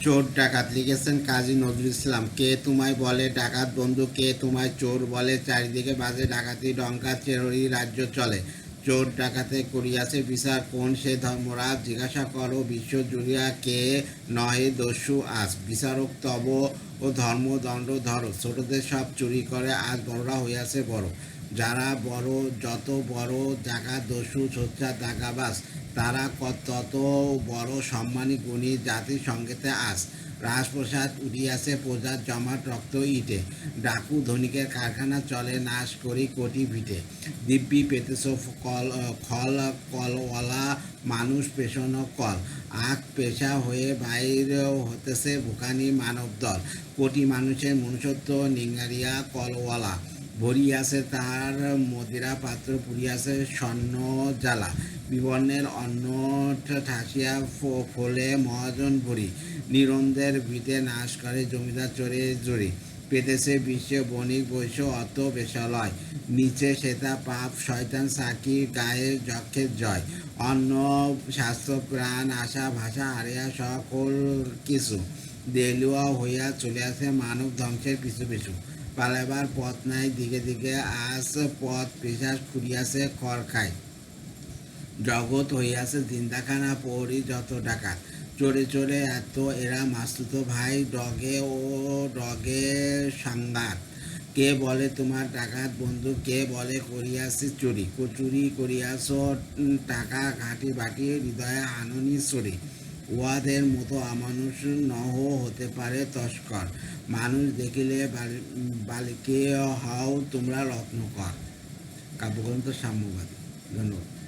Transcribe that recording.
চোর ডাকাত লিখেছেন কাজী নজরুল ইসলাম। কে তোমায় বলে ডাকাত বন্ধু, কে তোমায় চোর বলে? চারিদিকে বাজে ডাকাতি ডঙ্কা, চেরোরি রাজ্য চলে। চোর ডাকাতে করিয়াছে বিচার, কোন সে ধর্মরাজ? জিজ্ঞাসা করো বিশ্ব জুড়িয়া, কে নহে দস্যু আজ? বিচারক তব ও ধর্মদণ্ড ধরো, ছোটদের সব চুরি করে আজ বড়রা হইয়াছে বড়। যারা বড়, যত বড় ডাকাত দস্যু সোচ্চা দাগাবাজ, তারা তত বড় সম্মানী গুণী জাতির সঙ্গেতে আস। রাজপ্রসাদ উঠিয়াছে প্রজার জমাট রক্ত ইটে, ডাকু ধনিকের কারখানা চলে নাশ করি কোটি ভিটে। দিব্যি পেতেছ কল খল কলওয়ালা মানুষ পেশন কল, আখ পেশা হয়ে বাইর হতেছে ভুকানি মানব দল। কোটি মানুষের মনুষ্যত্ব নিঙ্গারিয়া কলওয়ালা, ভরিয়াছে তার মদিরা পাত্র, পুরিয়াছে স্বর্ণ জ্বালা। বিবর্ণের অন্ন ঠাসিয়া ফলে মহাজন ভরি, নিরন্দের ভিটে নাশ করে জমিদার চোরে জড়ি। পেতেছে বিশ্বে বণিক বৈশ্য অত বেশালয়, নিচে সেতা পাপ শয়তান সাকি, গায়ে যক্ষের জয়। অন্ন স্বাস্থ্য প্রাণ আশা ভাষা হারিয়া সকল কিছু, দেলুয়া হইয়া চলিয়াছে মানব ধ্বংসের পিছু পিছু। পালাবার পথ নাই দিকে দিকে, আজ পথ পিশাচ খুঁড়িয়াছে খড় খায়। জগৎ হইয়াছে জিন্দাখানা, পৌরি যত ডাকাত। চোরে চোরে এত এরা মাসতুতো ভাই, ডগে ও ডগে সাঙ্গাত। কে বলে তোমার ডাকাত বন্ধু, কে বলে করিয়াছি চুরি? চুরি করিয়াছ টাকা ঘাটি বাটি, হৃদয়ে আননি চুরি। উহাদের মতো অমানুষ নহ হতে পারে তস্কর, মানুষ দেখিলে বালিকে হও তোমরা রত্নকর। কাব্যগ্রন্থ সাম্যবাদী। ধন্যবাদ।